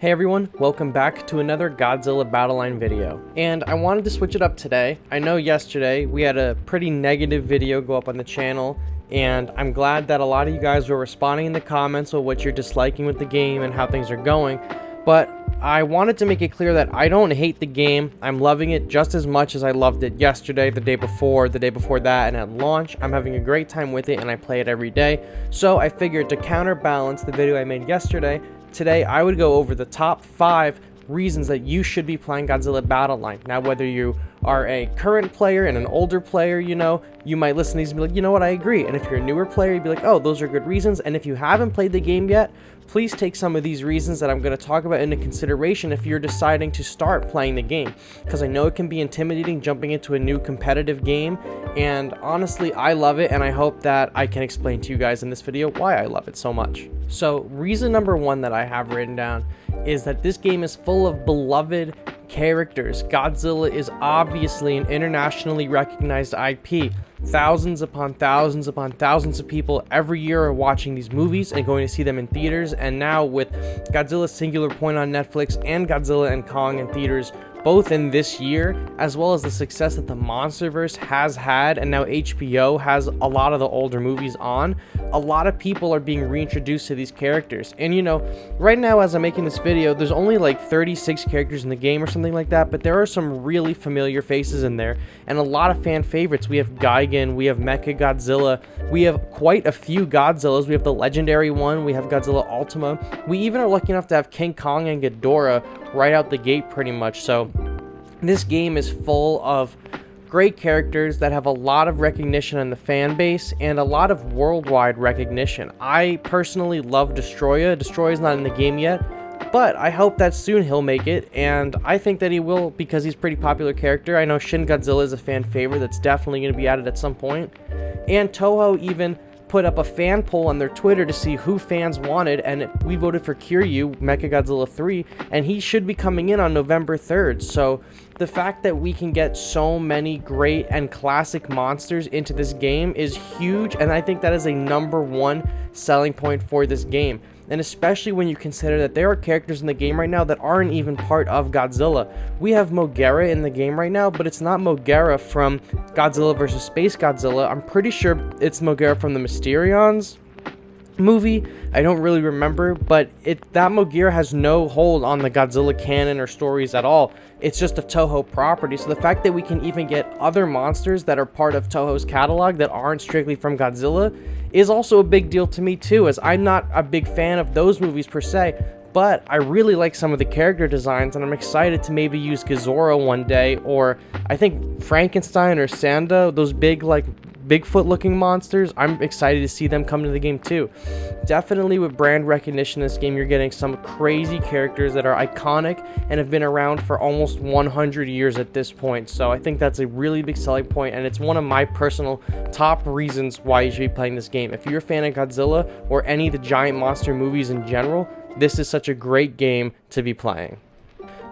Hey everyone, welcome back to another Godzilla Battle Line video. And I wanted to switch it up today. I know yesterday we had a pretty negative video go up on the channel, and I'm glad that a lot of you guys were responding in the comments of what you're disliking with the game and how things are going. But I wanted to make it clear that I don't hate the game. I'm loving it just as much as I loved it yesterday, the day before that, and at launch. I'm having a great time with it, and I play it every day. So I figured to counterbalance the video I made yesterday, today I would go over the top 5 reasons that you should be playing Godzilla Battle Line. Now, whether you are a current player and an older player, you might listen to these and be like, you know what, I agree. And if you're a newer player, you'd be like, oh, those are good reasons. And if you haven't played the game yet, please take some of these reasons that I'm going to talk about into consideration if you're deciding to start playing the game. Because I know it can be intimidating jumping into a new competitive game, and honestly, I love it, and I hope that I can explain to you guys in this video why I love it so much. So, reason number 1 that I have written down is that this game is full of beloved characters. Godzilla is obviously an internationally recognized IP. Thousands upon thousands upon thousands of people every year are watching these movies and going to see them in theaters, and now with Godzilla Singular Point on Netflix and Godzilla and Kong in theaters both in this year, as well as the success that the MonsterVerse has had, and now HBO has a lot of the older movies on, a lot of people are being reintroduced to these characters. And right now as I'm making this video, there's only like 36 characters in the game or something like that, but there are some really familiar faces in there, and a lot of fan favorites. We have Gigan, we have Mechagodzilla, we have quite a few Godzillas, we have the legendary one, we have Godzilla Ultima, we even are lucky enough to have King Kong and Ghidorah right out the gate pretty much. So this game is full of great characters that have a lot of recognition in the fan base and a lot of worldwide recognition. I personally love Destroya. Destroya's not in the game yet, but I hope that soon he'll make it, and I think that he will because he's a pretty popular character. I know Shin Godzilla is a fan favorite that's definitely going to be added at some point, and Toho even put up a fan poll on their Twitter to see who fans wanted, and we voted for Kiryu, Mechagodzilla 3, and he should be coming in on November 3rd. So the fact that we can get so many great and classic monsters into this game is huge, and I think that is a number 1 selling point for this game. And especially when you consider that there are characters in the game right now that aren't even part of Godzilla. We have Mogera in the game right now, but it's not Mogera from Godzilla vs. Space Godzilla. I'm pretty sure it's Mogera from the Mysterions movie. I don't really remember, but that Mogera has no hold on the Godzilla canon or stories at all. It's just a Toho property. So the fact that we can even get other monsters that are part of Toho's catalog that aren't strictly from Godzilla is also a big deal to me too, as I'm not a big fan of those movies per se, but I really like some of the character designs, and I'm excited to maybe use Gazora one day, or I think Frankenstein or Sanda, those big Bigfoot looking monsters. I'm excited to see them come to the game too. Definitely with brand recognition in this game, you're getting some crazy characters that are iconic and have been around for almost 100 years at this point. So I think that's a really big selling point, and it's one of my personal top reasons why you should be playing this game. If you're a fan of Godzilla or any of the giant monster movies in general, this is such a great game to be playing.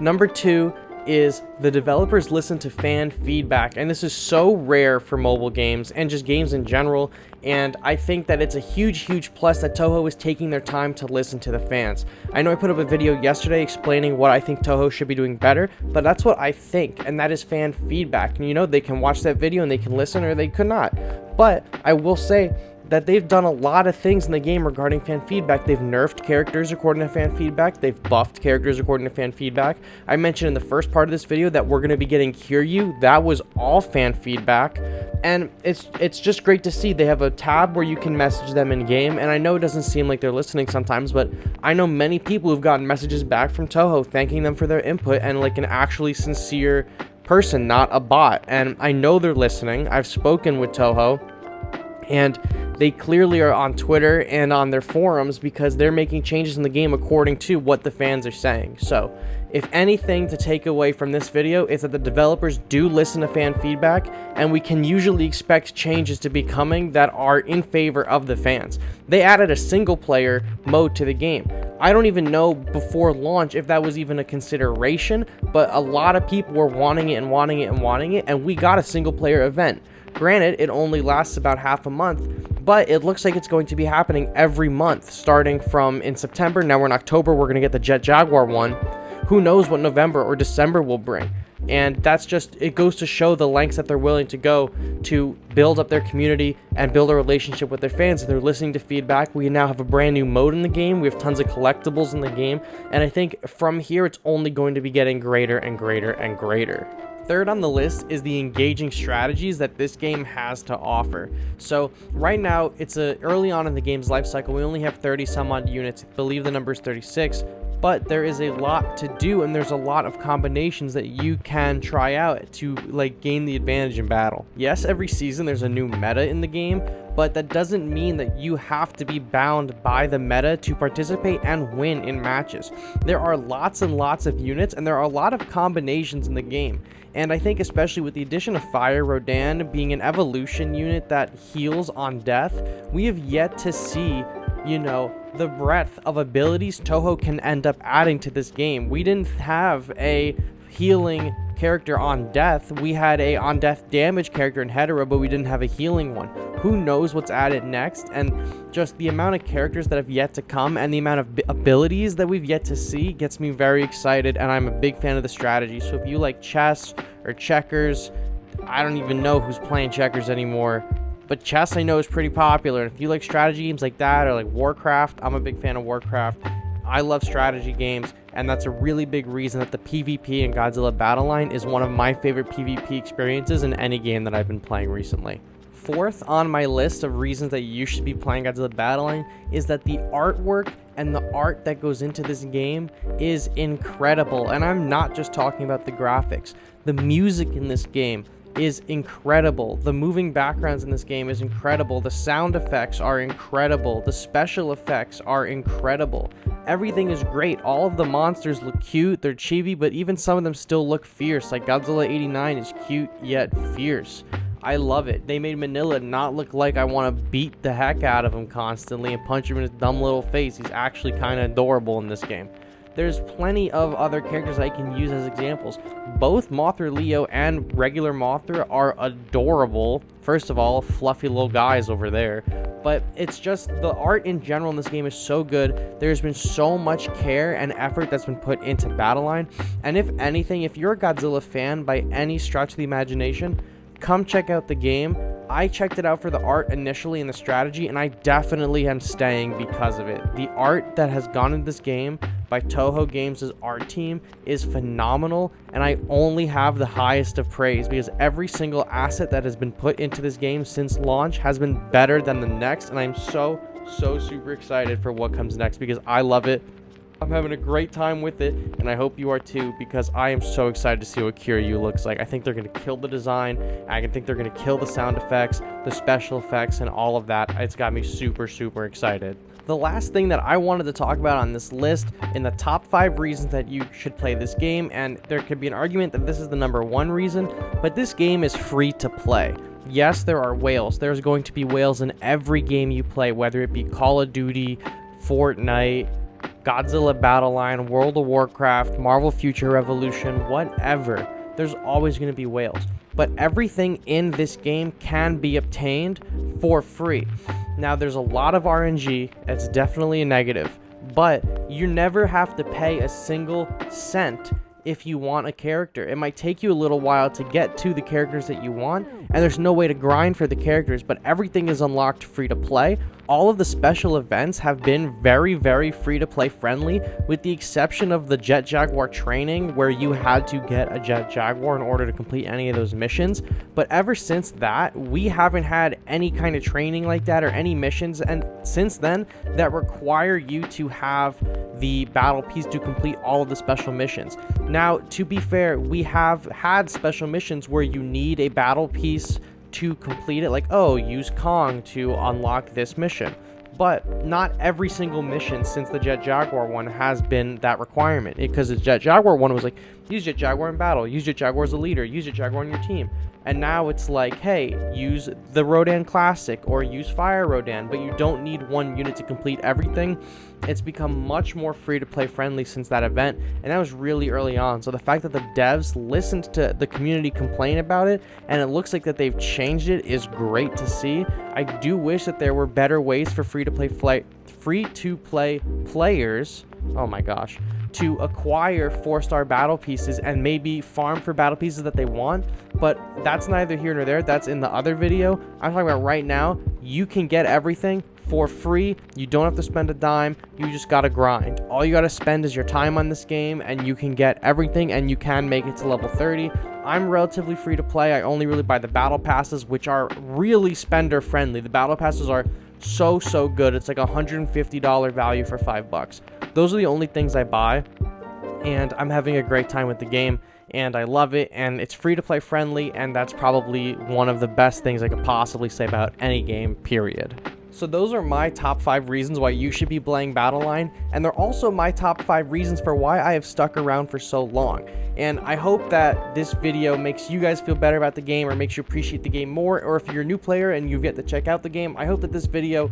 Number 2 is the developers listen to fan feedback, and this is so rare for mobile games and just games in general, and I think that it's a huge plus that Toho is taking their time to listen to the fans. I know I put up a video yesterday explaining what I think Toho should be doing better, but that's what I think, and that is fan feedback. And they can watch that video and they can listen, or they could not. But I will say that they've done a lot of things in the game regarding fan feedback. They've nerfed characters according to fan feedback. They've buffed characters according to fan feedback. I mentioned in the first part of this video that we're going to be getting Kiryu. That was all fan feedback. And it's just great to see. They have a tab where you can message them in game, and I know it doesn't seem like they're listening sometimes, but I know many people who've gotten messages back from Toho thanking them for their input, and like an actually sincere person, not a bot. And I know they're listening. I've spoken with Toho, and they clearly are on Twitter and on their forums because they're making changes in the game according to what the fans are saying. So if anything to take away from this video is that the developers do listen to fan feedback, and we can usually expect changes to be coming that are in favor of the fans. They added a single player mode to the game. I don't even know before launch if that was even a consideration, but a lot of people were wanting it, and we got a single player event. Granted, it only lasts about half a month, but it looks like it's going to be happening every month, starting from in September. Now we're in October, we're going to get the Jet Jaguar one. Who knows what November or December will bring? And that's just, it goes to show the lengths that they're willing to go to build up their community and build a relationship with their fans. They're listening to feedback. We now have a brand new mode in the game. We have tons of collectibles in the game. And I think from here, it's only going to be getting greater and greater and greater. Third on the list is the engaging strategies that this game has to offer. So right now, it's early on in the game's life cycle. We only have 30 some odd units. I believe the number is 36. But there is a lot to do, and there's a lot of combinations that you can try out to like gain the advantage in battle. Yes, every season there's a new meta in the game, but that doesn't mean that you have to be bound by the meta to participate and win in matches. There are lots and lots of units, and there are a lot of combinations in the game. And I think especially with the addition of Fire Rodan being an evolution unit that heals on death, we have yet to see, you know, the breadth of abilities Toho can end up adding to this game. We didn't have a healing character on death. We had a on death damage character in Hetero, but we didn't have a healing one. Who knows what's added next? And just the amount of characters that have yet to come and the amount of abilities that we've yet to see gets me very excited, and I'm a big fan of the strategy. So if you like chess or checkers, I don't even know who's playing checkers anymore, but chess I know is pretty popular. If you like strategy games like that or like Warcraft, I'm a big fan of Warcraft. I love strategy games, and that's a really big reason that the PvP in Godzilla Battle Line is one of my favorite PvP experiences in any game that I've been playing recently. Fourth on my list of reasons that you should be playing Godzilla Battle Line is that the artwork and the art that goes into this game is incredible. And I'm not just talking about the graphics. The music in this game is incredible. The moving backgrounds in this game is incredible. The sound effects are incredible. The special effects are incredible. Everything is great. All of the monsters look cute. They're chibi, but even some of them still look fierce. Like Godzilla 89 is cute yet fierce. I love it. They made Manila not look like I want to beat the heck out of him constantly and punch him in his dumb little face. He's actually kind of adorable in this game. There's plenty of other characters I can use as examples. Both Mothra Leo and regular Mothra are adorable. First of all, fluffy little guys over there. But it's just the art in general in this game is so good. There's been so much care and effort that's been put into Battle Line. And if anything, if you're a Godzilla fan by any stretch of the imagination, come check out the game. I checked it out for the art initially and the strategy, and I definitely am staying because of it. The art that has gone into this game by Toho Games' art team is phenomenal, and I only have the highest of praise because every single asset that has been put into this game since launch has been better than the next, and I'm so super excited for what comes next because I love it. I'm having a great time with it, and I hope you are too, because I am so excited to see what Kiryu looks like. I think they're going to kill the design. I think they're going to kill the sound effects, the special effects, and all of that. It's got me super excited. The last thing that I wanted to talk about on this list in the top 5 reasons that you should play this game, and there could be an argument that this is the number 1 reason, but this game is free to play. Yes, there are whales. There's going to be whales in every game you play, whether it be Call of Duty, Fortnite, Godzilla Battle Line, World of Warcraft, Marvel Future Revolution, whatever. There's always going to be whales. But everything in this game can be obtained for free. Now, there's a lot of RNG. It's definitely a negative. But you never have to pay a single cent if you want a character. It might take you a little while to get to the characters that you want, and there's no way to grind for the characters, but everything is unlocked free to play. All of the special events have been very free to play friendly, with the exception of the Jet Jaguar training, where you had to get a Jet Jaguar in order to complete any of those missions. But ever since that, we haven't had any kind of training like that or any missions, and since then, that require you to have the battle piece to complete all of the special missions. Now, to be fair, we have had special missions where you need a battle piece to complete it, like, oh, use Kong to unlock this mission. But not every single mission since the Jet Jaguar one has been that requirement, because the Jet Jaguar one was like, use Jet Jaguar in battle, use Jet Jaguar as a leader, use Jet Jaguar on your team. And now it's like, hey, use the Rodan Classic or use Fire Rodan, but you don't need one unit to complete everything. it's become much more free to play friendly since that event, and that was really early on. So the fact that the devs listened to the community complain about it, and it looks like that they've changed it, is great to see. I do wish that there were better ways for free to play players, oh my gosh, to acquire 4-star battle pieces and maybe farm for battle pieces that they want, but that's neither here nor there. That's in the other video. I'm talking about right now, you can get everything for free. You don't have to spend a dime. You just gotta grind. All you gotta spend is your time on this game, and you can get everything, and you can make it to level 30. I'm relatively free to play. I only really buy the battle passes, which are really spender friendly. The battle passes are so good. It's like $150 value for $5. Those are the only things I buy, and I'm having a great time with the game, and I love it, and it's free to play friendly, and that's probably one of the best things I could possibly say about any game, period. So those are my top 5 reasons why you should be playing Battle Line, and they're also my top 5 reasons for why I have stuck around for so long. And I hope that this video makes you guys feel better about the game, or makes you appreciate the game more, or if you're a new player and you've yet to check out the game, I hope that this video,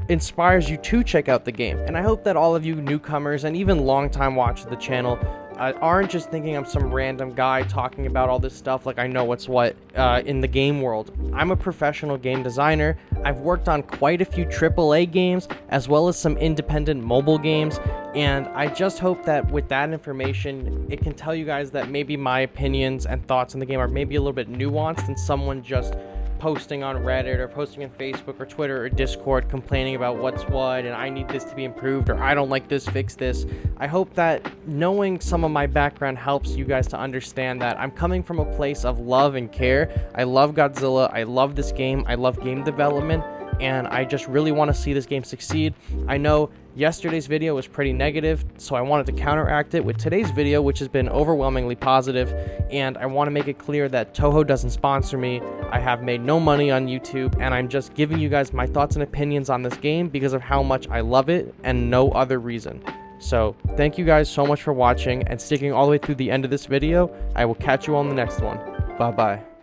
inspires you to check out the game. And I hope that all of you newcomers and even longtime watchers of the channel aren't just thinking I'm some random guy talking about all this stuff like I know what's what in the game world. I'm a professional game designer. I've worked on quite a few AAA games as well as some independent mobile games, and I just hope that with that information it can tell you guys that maybe my opinions and thoughts on the game are maybe a little bit nuanced than someone just posting on Reddit or posting on Facebook or Twitter or Discord complaining about what's what and I need this to be improved or I don't like this, fix this. I hope that knowing some of my background helps you guys to understand that I'm coming from a place of love and care. I love Godzilla, I love this game, I love game development, and I just really want to see this game succeed. I know yesterday's video was pretty negative, so I wanted to counteract it with today's video, which has been overwhelmingly positive, and I want to make it clear that Toho doesn't sponsor me. I have made no money on YouTube, and I'm just giving you guys my thoughts and opinions on this game because of how much I love it and no other reason. So thank you guys so much for watching and sticking all the way through the end of this video. I will catch you on the next one. Bye bye.